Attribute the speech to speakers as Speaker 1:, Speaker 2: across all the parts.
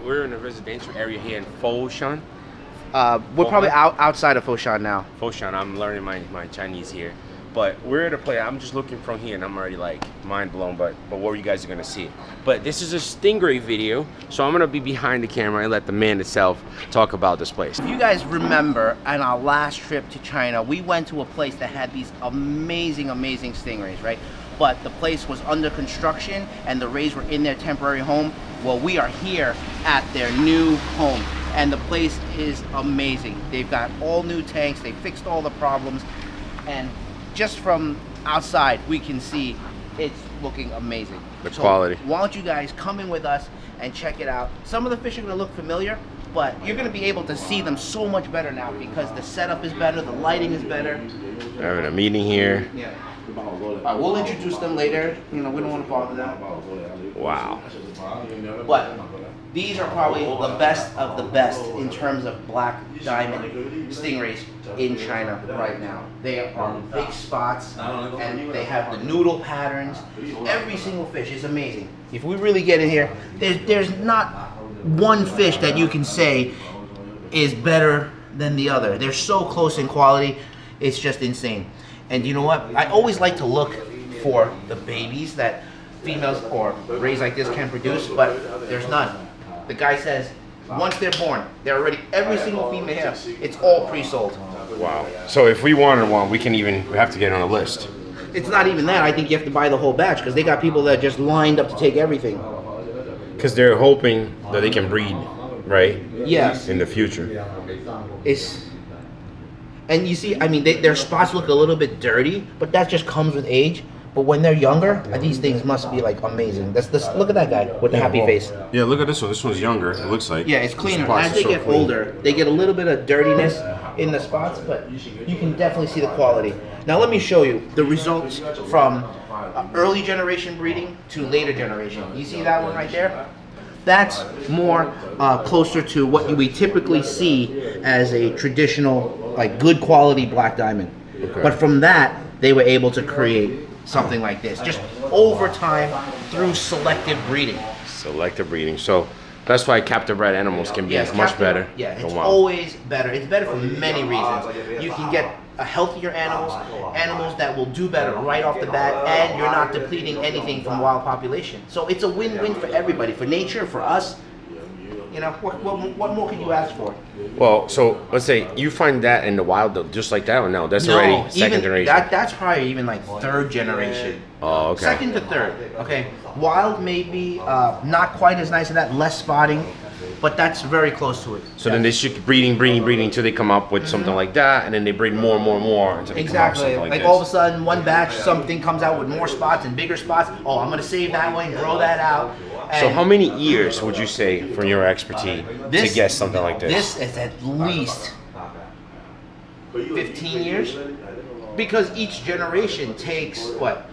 Speaker 1: We're in a residential area here in Foshan.
Speaker 2: We're probably outside of Foshan now.
Speaker 1: Foshan, I'm learning my Chinese here. But we're at a place, I'm just looking from here and I'm already like mind blown, but what you guys are gonna see. But this is a stingray video, so I'm gonna be behind the camera and let the man itself talk about this place.
Speaker 2: If you guys remember, on our last trip to China, we went to a place that had these amazing stingrays, right? But the place was under construction and the rays were in their temporary home. Well, we are here at their new home and the place is amazing. They've got all new tanks, they fixed all the problems, and just from outside we can see it's looking amazing.
Speaker 1: The quality.
Speaker 2: Why don't you guys come in with us and check it out. Some of the fish are going to look familiar, but you're going to be able to see them so much better now because the setup is better, the lighting is better.
Speaker 1: We're having a meeting here.
Speaker 2: Yeah. We'll introduce them later. You know, we don't want to bother them.
Speaker 1: Wow.
Speaker 2: But these are probably the best of the best in terms of black diamond stingrays in China right now. They are big spots and they have the noodle patterns. Every single fish is amazing. If we really get in here, there's not one fish that you can say is better than the other. They're so close in quality, it's just insane. And you know what? I always like to look for the babies that females or rays like this can produce, but there's none. The guy says once they're born, they're already, every single female here, it's all pre-sold.
Speaker 1: Wow. So if we wanted one, we have to get on a list.
Speaker 2: It's not even that. I think you have to buy the whole batch because they got people that just lined up to take everything.
Speaker 1: Because they're hoping that they can breed, right?
Speaker 2: Yes.
Speaker 1: In the future.
Speaker 2: And you see, I mean, their spots look a little bit dirty, but that just comes with age. But when they're younger, these things must be like amazing. Look at that guy with the happy face.
Speaker 1: Yeah, look at this one. This one's younger, it looks like.
Speaker 2: Yeah, it's cleaner. As they get older, they get a little bit of dirtiness in the spots, but you can definitely see the quality. Now let me show you the results from early generation breeding to later generation. You see that one right there? That's more closer to what we typically see as a traditional, like good quality black diamond. Okay. But from that, they were able to create something like this, just over time through selective breeding.
Speaker 1: Selective breeding. So that's why captive bred animals can be much better.
Speaker 2: Yeah, it's always better. It's better for many reasons. You can get healthier animals that will do better right off the bat, and you're not depleting anything from wild population. So it's a win-win for everybody, for nature, for us. You know, what more can you ask for?
Speaker 1: Well, so let's say you find that in the wild just like that, or no? That's already second generation.
Speaker 2: That's probably even like third generation.
Speaker 1: Oh, okay.
Speaker 2: Second to third. Okay. Wild maybe not quite as nice as that, less spotting, but that's very close to it.
Speaker 1: So then they should keep breeding until they come up with something like that, and then they breed more until they come up with something like this.
Speaker 2: All of a sudden, one batch, something comes out with more spots and bigger spots. Oh, I'm gonna save that one, grow that out.
Speaker 1: So how many years would you say, from your expertise, to guess something like this?
Speaker 2: This is at least 15 years. Because each generation takes, what,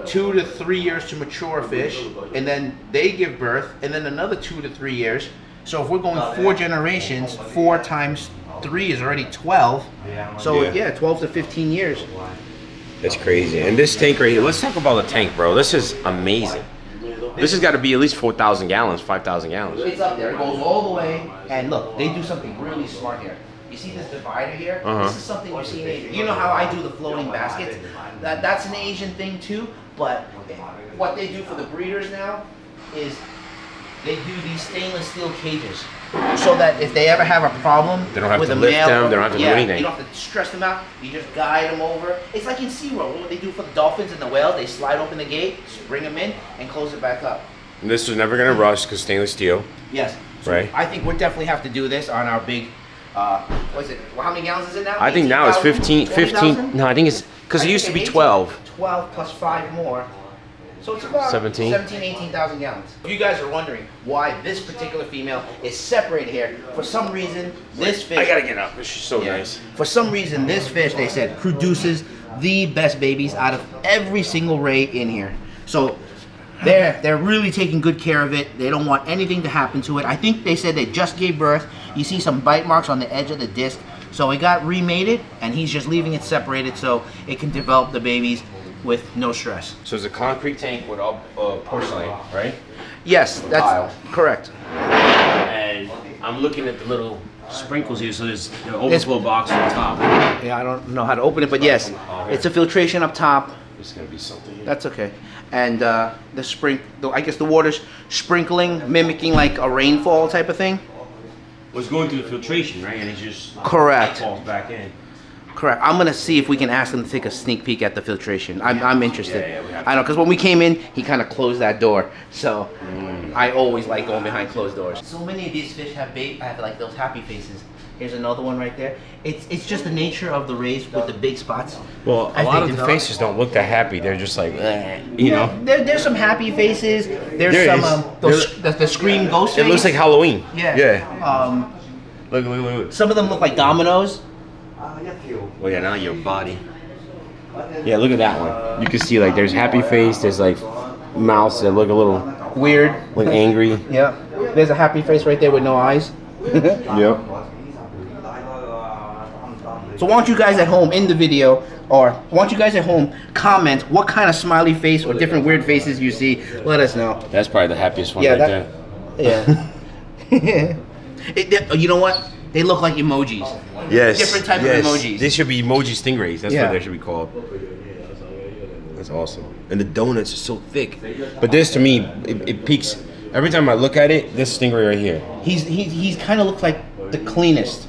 Speaker 2: 2 to 3 years to mature a fish, and then they give birth, and then another 2 to 3 years. So if we're going 4 generations, 4 times 3 is already 12. So yeah, 12 to 15 years.
Speaker 1: That's crazy. And this tank right here, let's talk about the tank, bro. This is amazing. This has got to be at least 4,000 gallons, 5,000 gallons.
Speaker 2: It's up there. It goes all the way. And look, they do something really smart here. You see this divider here? This is something you see in Asia. You know how I do the floating baskets? That's an Asian thing too. But what they do for the breeders now is they do these stainless steel cages. So that if they ever have a problem
Speaker 1: they don't have
Speaker 2: with
Speaker 1: to
Speaker 2: a
Speaker 1: lift
Speaker 2: male,
Speaker 1: them, they don't have to do anything.
Speaker 2: You don't have to stress them out, you just guide them over. It's like in SeaWorld, what they do for the dolphins and the whales, they slide open the gate, bring them in, and close it back up.
Speaker 1: And this is never going to rust because stainless steel.
Speaker 2: Yes. So
Speaker 1: right.
Speaker 2: I think we'll definitely have to do this on our big, what is it, how many gallons is it now?
Speaker 1: I think now it's 15, no, I think it's, because it used to be 12.
Speaker 2: 12 plus 5 more. So it's about 18,000 gallons. If you guys are wondering why this particular female is separated here, for some reason, this fish...
Speaker 1: I gotta get up, she's so nice.
Speaker 2: For some reason, this fish, they said, produces the best babies out of every single ray in here. So they're really taking good care of it. They don't want anything to happen to it. I think they said they just gave birth. You see some bite marks on the edge of the disc. So it got remated, and he's just leaving it separated so it can develop the babies with no stress.
Speaker 1: So it's a concrete tank with all porcelain, right?
Speaker 2: Yes, that's correct.
Speaker 1: I'm looking at the little sprinkles here, so there's the overflow box on top.
Speaker 2: Yeah, I don't know how to open it, but yes, it's a filtration up top.
Speaker 1: There's gonna be something here.
Speaker 2: That's okay. And I guess the water's sprinkling, mimicking like a rainfall type of thing.
Speaker 1: Was going through the filtration, right? And it just
Speaker 2: Correct.
Speaker 1: falls back in.
Speaker 2: Correct. I'm gonna see if we can ask him to take a sneak peek at the filtration. I'm interested.
Speaker 1: Yeah, we have
Speaker 2: I know, because when we came in, he kind of closed that door. So I always like going behind closed doors. So many of these fish have like those happy faces. Here's another one right there. It's just the nature of the rays with the big spots.
Speaker 1: Well, a lot of the faces don't look that happy. They're just like, you know.
Speaker 2: There's some happy faces. There's some the scream ghost face.
Speaker 1: It looks like Halloween.
Speaker 2: Yeah.
Speaker 1: Yeah. Look.
Speaker 2: Some of them look like dominoes.
Speaker 1: Well, yeah, now your body. Yeah, look at that one. You can see like there's happy face. There's like mouths that look a little
Speaker 2: weird,
Speaker 1: like angry.
Speaker 2: Yeah. There's a happy face right there with no eyes.
Speaker 1: Yep.
Speaker 2: So why don't you guys at home in the video, or why don't you guys at home comment what kind of smiley face or different weird faces you see? Let us know.
Speaker 1: That's probably the happiest one
Speaker 2: Yeah,
Speaker 1: right there.
Speaker 2: Yeah. You know what? They look like emojis.
Speaker 1: Yes.
Speaker 2: Different type of emojis.
Speaker 1: They should be emoji stingrays. That's
Speaker 2: Yeah.
Speaker 1: what they should be called. That's awesome. And the donuts are so thick. But this to me, it peaks. Every time I look at it, this stingray right here.
Speaker 2: He's kind of looks like the cleanest.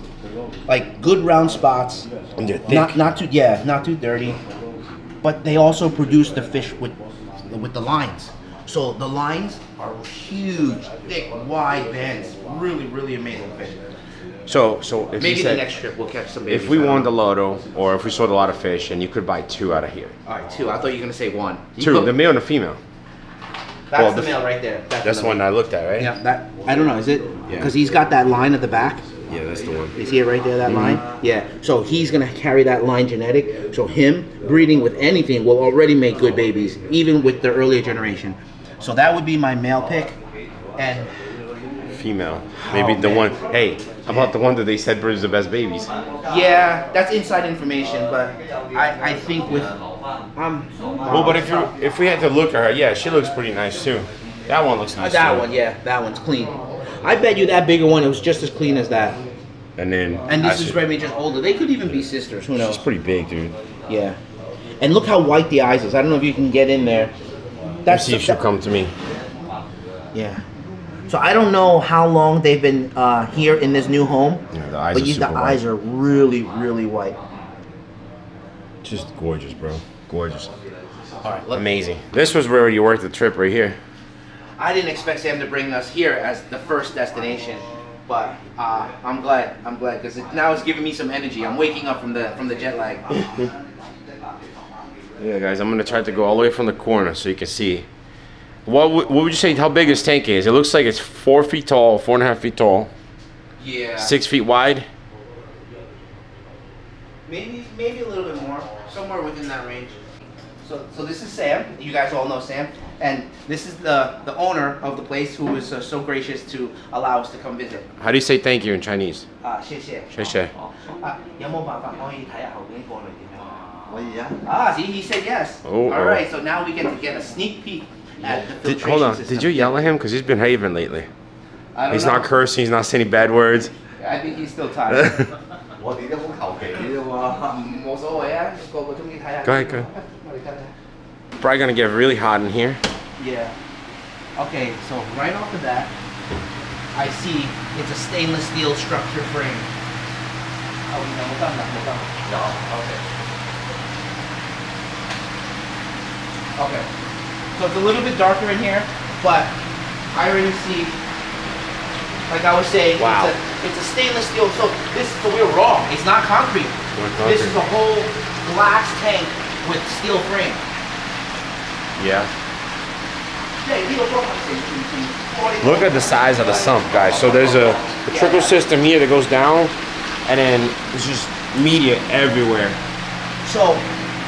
Speaker 2: Like good round spots.
Speaker 1: And they're thick.
Speaker 2: Not too dirty. But they also produce the fish with the lines. So the lines are huge, thick, wide bands. Really, really amazing fish.
Speaker 1: So if
Speaker 2: Maybe
Speaker 1: you said,
Speaker 2: the next trip we'll catch some babies.
Speaker 1: if we won the lotto, or if we sold a lot of fish, and you could buy 2 out of here.
Speaker 2: All right, 2. I thought you were gonna say 1.
Speaker 1: 2, the male and the female.
Speaker 2: That's the male right there.
Speaker 1: That's the one I looked at, right?
Speaker 2: Yeah, that I don't know. Is it?
Speaker 1: Yeah.
Speaker 2: Because he's got that line at the back.
Speaker 1: Yeah, that's the one.
Speaker 2: You see it right there, that line? Yeah. So he's gonna carry that line genetic. So him breeding with anything will already make good babies, even with the earlier generation. So that would be my male pick, and
Speaker 1: female. Maybe the one. Hey, how about the one that they said produces the best babies?
Speaker 2: Yeah, that's inside information, but I think with
Speaker 1: Well, but if we had to look at her, yeah, she looks pretty nice too. That one looks nice.
Speaker 2: that
Speaker 1: too.
Speaker 2: one, yeah, that one's clean. I bet you that bigger one, it was just as clean as that.
Speaker 1: And then.
Speaker 2: And this is Remy just older. They could even be sisters. Who knows?
Speaker 1: She's pretty big, dude.
Speaker 2: Yeah. And look how white the eyes is. I don't know if you can get in there.
Speaker 1: Let's see if she'll come to me.
Speaker 2: Yeah. So I don't know how long they've been here in this new home.
Speaker 1: Yeah, the eyes
Speaker 2: but
Speaker 1: are super
Speaker 2: the eyes
Speaker 1: white.
Speaker 2: are really, really white.
Speaker 1: Just gorgeous, bro. Gorgeous.
Speaker 2: All right.
Speaker 1: Amazing. This was where you worked the trip right here.
Speaker 2: I didn't expect Sam to bring us here as the first destination, but I'm glad because now it's giving me some energy. I'm waking up from the jet lag.
Speaker 1: Yeah, guys, I'm gonna try to go all the way from the corner so you can see. What would you say? How big this tank is? It looks like it's 4 feet tall, 4.5 feet tall.
Speaker 2: Yeah.
Speaker 1: 6 feet wide.
Speaker 2: Maybe a little bit more, somewhere within that range. So this is Sam. You guys all know Sam, and this is the owner of the place who was so gracious to allow us to come visit.
Speaker 1: How do you say thank you in Chinese?
Speaker 2: 谢謝。
Speaker 1: 谢谢。
Speaker 2: 有冇辦法可以睇下後邊過嚟點樣？
Speaker 3: 可以啊。
Speaker 2: See, he said yes.
Speaker 1: Oh,
Speaker 2: all right, so now we get to get a sneak peek at the filtration
Speaker 1: Hold on.
Speaker 2: system.
Speaker 1: Did you yell at him? Because he's been raving lately.
Speaker 2: I don't
Speaker 1: He's
Speaker 2: know.
Speaker 1: not cursing. He's not saying any bad words.
Speaker 2: I think he's still tired.
Speaker 3: 我哋都好求其啫喎。
Speaker 2: 冇所謂啊，個個鍾意睇下。
Speaker 1: Go ahead, go ahead. Probably gonna get really hot in here.
Speaker 2: Yeah. Okay, so right off the bat, I see it's a stainless steel structure frame. Oh, no, no. Okay. Okay. So it's a little bit darker in here, but I already see, like I was saying,
Speaker 1: Wow.
Speaker 2: it's a stainless steel. So we were wrong. It's not concrete. This is a whole glass tank with steel frame.
Speaker 1: Yeah. Look at the size of the sump, guys. So there's a trickle system here that goes down, and then it's just media everywhere.
Speaker 2: So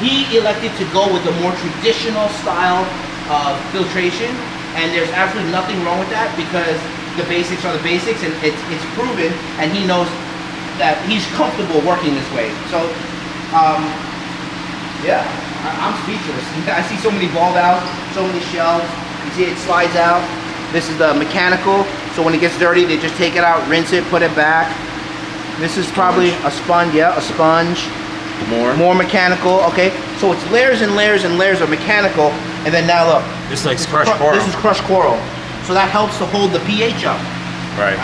Speaker 2: he elected to go with a more traditional style of filtration, and there's absolutely nothing wrong with that because the basics are the basics, and it's proven, and he knows that he's comfortable working this way. So, yeah, I'm speechless. I see so many ball valves, so many shelves. You see it slides out. This is the mechanical. So So when it gets dirty, they just take it out, rinse it, put it back. This is probably a sponge, yeah, a sponge. More mechanical, okay? So it's layers and layers and layers of mechanical, and then now look.
Speaker 1: This is like crushed coral.
Speaker 2: This is crushed coral. So that helps to hold the pH up.
Speaker 1: Right.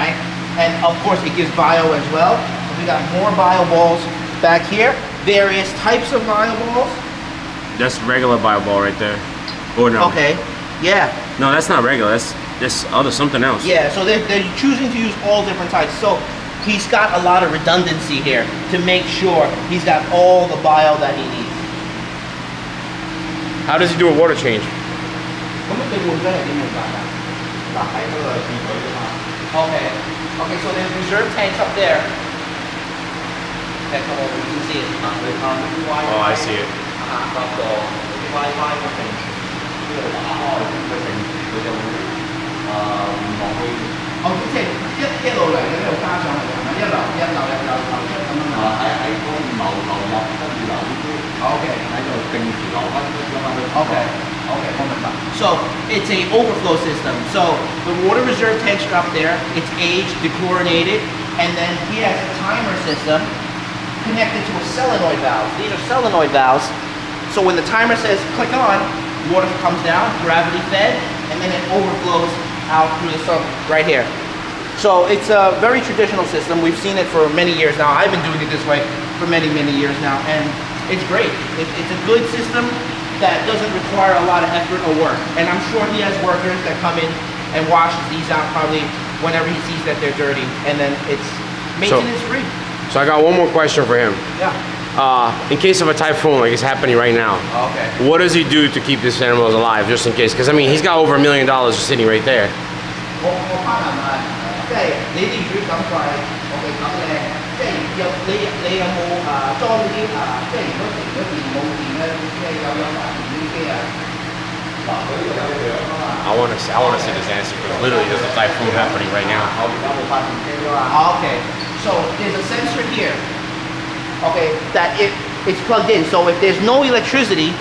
Speaker 2: And of course it gives bio as well. So we got more bio balls back here. Various types of bio balls.
Speaker 1: That's regular bio ball right there. Or no?
Speaker 2: Okay, yeah.
Speaker 1: No, that's not regular. That's something else.
Speaker 2: Yeah, so they're choosing to use all different types. So he's got a lot of redundancy here to make sure he's got all the bio that he needs.
Speaker 1: How does he do a water change?
Speaker 2: Okay. Okay, so there's reserve tanks up there. Okay, come over, you can see it.
Speaker 1: Oh, I see it.
Speaker 2: So it's a overflow system. So the water reserve tanks are up there. It's aged, dechlorinated, and then he has a timer system connected to a solenoid valve. These are solenoid valves. So when the timer says click on, water comes down, gravity fed, and then it overflows out through the sub right here. So it's a very traditional system. We've seen it for many years now. I've been doing it this way for many, many years now, and it's great. It's a good system that doesn't require a lot of effort or work. And I'm sure he has workers that come in and washes these out probably whenever he sees that they're dirty, and then it's maintenance free.
Speaker 1: So I got one more question for him.
Speaker 2: Yeah.
Speaker 1: In case of a typhoon, like it's happening right now,
Speaker 2: Okay.
Speaker 1: what does he do to keep these animals alive, just in case? Because I mean, he's got over $1 million just sitting right there. I want to see this answer because literally there's a typhoon happening right now.
Speaker 2: Okay. So there's a sensor here. Okay, that it's plugged in. So if there's no electricity,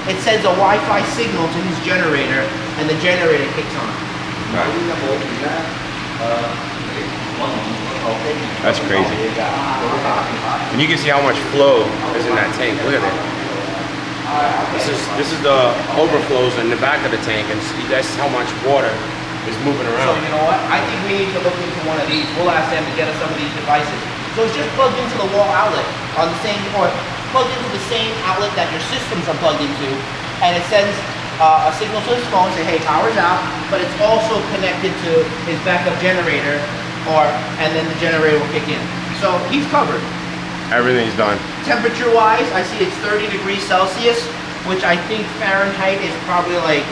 Speaker 2: it sends a Wi-Fi signal to his generator, and the generator kicks on.
Speaker 1: That's crazy. And you can see how much flow is in that tank. Look at it. This is the overflows in the back of the tank, and see, that's how much water is moving
Speaker 2: So
Speaker 1: around.
Speaker 2: you know what? I think we need to look into one of these. We'll ask them to get us some of these devices. So it's just plugged into the wall outlet on the same, or plugged into the same outlet that your systems are plugged into, and it sends a signal to his phone, say, hey, power's out, but it's also connected to his backup generator, and then the generator will kick in. So he's covered.
Speaker 1: Everything's done.
Speaker 2: Temperature-wise, I see it's 30 degrees Celsius, which I think Fahrenheit is probably like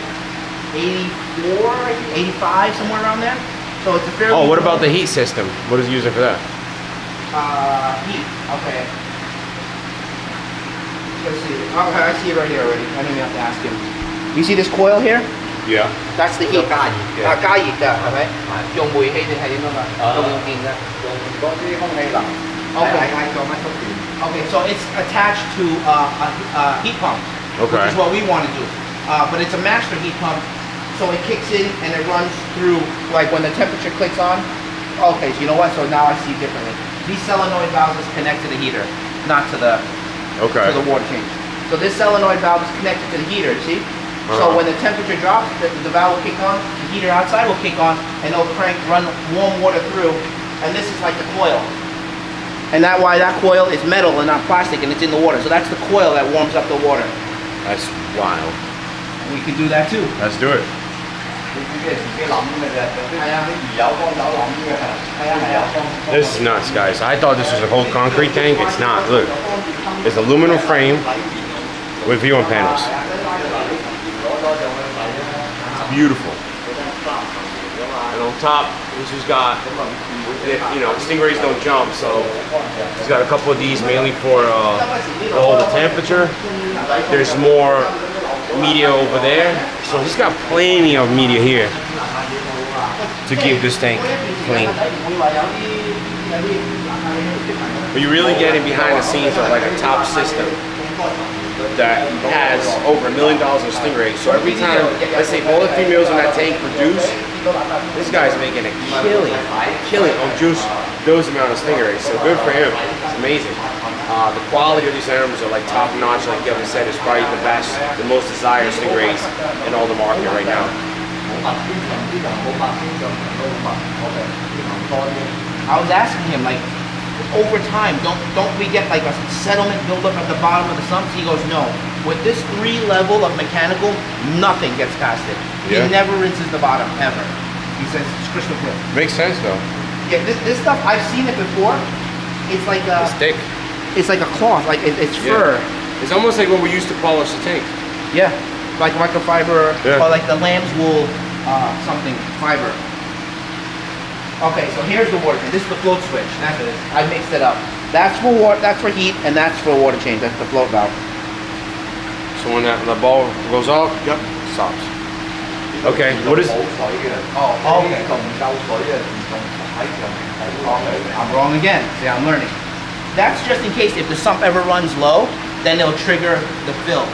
Speaker 2: 84, 85, somewhere around there. So it's a fairly...
Speaker 1: Oh, what about the heat system? What is he using for that?
Speaker 2: Heat. Okay. Let's see. Okay, I see it right here already. I don't even have to ask him. You see this coil here?
Speaker 1: Yeah.
Speaker 2: That's the heat. 加熱㗎，係咪？用煤氣定係點樣㗎？用電㗎？用嗰啲空氣能。Okay, so it's attached to a heat pump,
Speaker 1: Okay.
Speaker 2: which is what we want to do. But it's a master heat pump, so it kicks in and it runs through, like when the temperature clicks on. Okay, so you know what? So now I see differently. These solenoid valves is connected to the heater, not to the water change. So this solenoid valve is connected to the heater, see? So when the temperature drops, the valve will kick on, the heater outside will kick on, and it'll run warm water through, and this is like the coil. And that's why that coil is metal and not plastic, and it's in the water. So that's the coil that warms up the water.
Speaker 1: That's wild.
Speaker 2: We can do that too.
Speaker 1: Let's do it. This is nuts, guys. I thought this was a whole concrete tank. It's not. Look, it's aluminum frame with viewing panels. It's beautiful. And on top, this has got, you know, stingrays don't jump, so he's got a couple of these mainly for to hold the temperature. There's more media over there, so he's got plenty of media here to keep this tank clean. But you're really getting behind the scenes of like a top system that has over $1 million of stingrays. So every time, let's say if all the females in that tank produce, This guy's making a killing on just those amount of stingrays. So good for him. It's amazing. The quality of these animals are like top notch. Like Kevin said, it's probably the best, the most desired stingrays in all the market right now.
Speaker 2: I was asking him, like, over time, don't we get like a settlement buildup at the bottom of the sumps? He goes, no. With this 3 level of mechanical, nothing gets past it.
Speaker 1: Yeah.
Speaker 2: He never rinses the bottom, ever. He says it's crystal clear.
Speaker 1: Makes sense though.
Speaker 2: Yeah, this stuff, I've seen it before. It's like a...
Speaker 1: It's thick.
Speaker 2: It's like a cloth, like it's fur.
Speaker 1: It's almost like what we used to polish the tank.
Speaker 2: Yeah, like microfiber, or like the lamb's wool, something, fiber. Okay, so here's the water change. This is the float switch. That's it. I mixed it up. That's for water. That's for heat, and that's for water change. That's the float valve.
Speaker 1: So when the ball goes off,
Speaker 2: Yep.
Speaker 1: stops. Okay, what is?
Speaker 2: Oh, okay. I'm wrong again. See, I'm learning. That's just in case if the sump ever runs low, then it'll trigger the fill.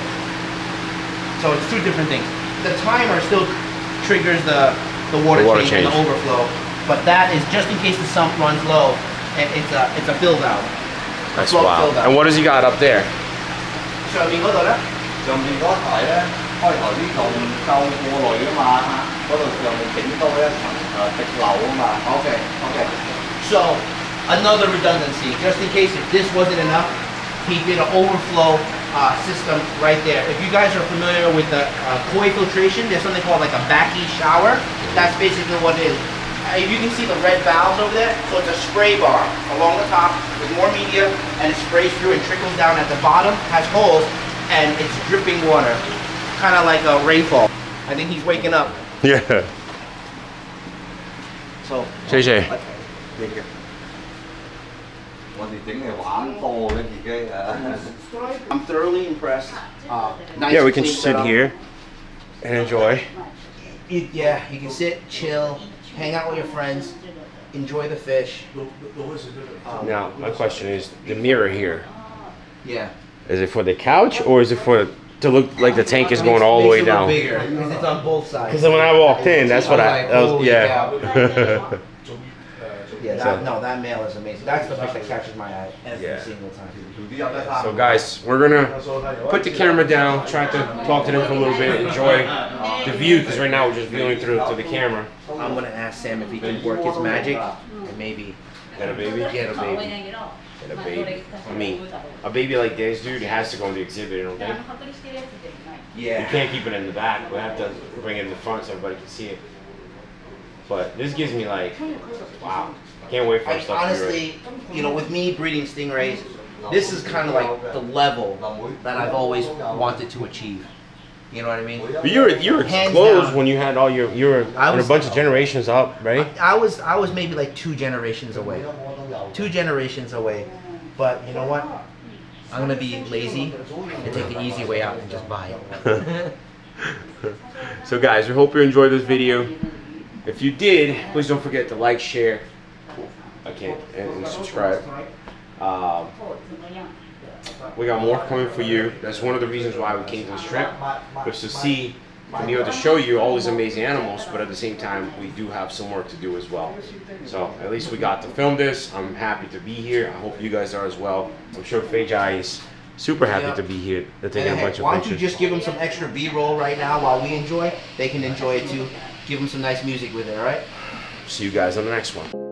Speaker 2: So it's 2 different things. The timer still triggers the water change and the overflow, but that is just in case the sump runs low, and it's a fill valve.
Speaker 1: That's wild. And what does he got up there?
Speaker 2: 上面嗰度咧？
Speaker 3: 上面嗰台咧，開頭呢度唔夠過濾啊嘛，嗰度上面整多一層滴漏啊嘛。
Speaker 2: Okay. So another redundancy, just in case if this wasn't enough, he did an overflow system right there. If you guys are familiar with the koi filtration, there's something called like a backy shower. That's basically what it is. If you can see the red valves over there, so it's a spray bar along the top with more media, and it sprays through and trickles down at the bottom, has holes, and it's dripping water, kind of like a rainfall. I think he's waking up.
Speaker 1: Yeah.
Speaker 2: So.
Speaker 1: 謝謝。
Speaker 3: 我哋整嚟玩多嘅自己啊。
Speaker 2: I'm thoroughly impressed. Nice,
Speaker 1: Yeah, we can
Speaker 2: clean
Speaker 1: sit
Speaker 2: setup.
Speaker 1: here and enjoy.
Speaker 2: Yeah, you can sit, chill, hang out with your friends, enjoy the fish.
Speaker 1: Now, my question is, the mirror here,
Speaker 2: Yeah.
Speaker 1: is it for the couch or is it to look like the tank is going all the way down?
Speaker 2: Bigger because it's on both sides.
Speaker 1: Because when I walked in, that's what yeah.
Speaker 2: Yeah, that male is amazing. That's the fish that catches my eye every single time.
Speaker 1: So guys, we're gonna put the camera down, try to talk to them for a little bit, enjoy the view, because right now we're just viewing through the camera.
Speaker 2: I'm gonna ask Sam if he can work his magic and maybe
Speaker 1: Get a baby?
Speaker 2: get a baby.
Speaker 1: Get a baby. I mean, a baby like this, dude, it has to go in the exhibit, you know what I mean? You
Speaker 2: Yeah.
Speaker 1: can't keep it in the back. We have to bring it in the front so everybody can see it. But this gives me like, wow. I can't wait for our stuff to be ready.
Speaker 2: Honestly, you know, with me breeding stingrays, this is kind of like the level that I've always wanted to achieve. You know what I mean?
Speaker 1: But you were
Speaker 2: Hands
Speaker 1: close
Speaker 2: down.
Speaker 1: when you had all you were in a bunch of generations up, right?
Speaker 2: I was maybe like 2 generations away. 2 generations away. But you know what? I'm gonna be lazy and take the easy way out and just buy it.
Speaker 1: So guys, we hope you enjoyed this video. If you did, please don't forget to like, share, and subscribe. We got more coming for you. That's one of the reasons why we came to this trip, was to see and be able to show you all these amazing animals, but at the same time we do have some work to do as well. So at least we got to film this. I'm happy to be here. I hope you guys are as well. I'm sure Feijai is super happy to be here to take a bunch of
Speaker 2: Why don't you
Speaker 1: pictures.
Speaker 2: just give them some extra B-roll right now while we enjoy? They can enjoy it too. Give them some nice music with it, all right?
Speaker 1: See you guys on the next one.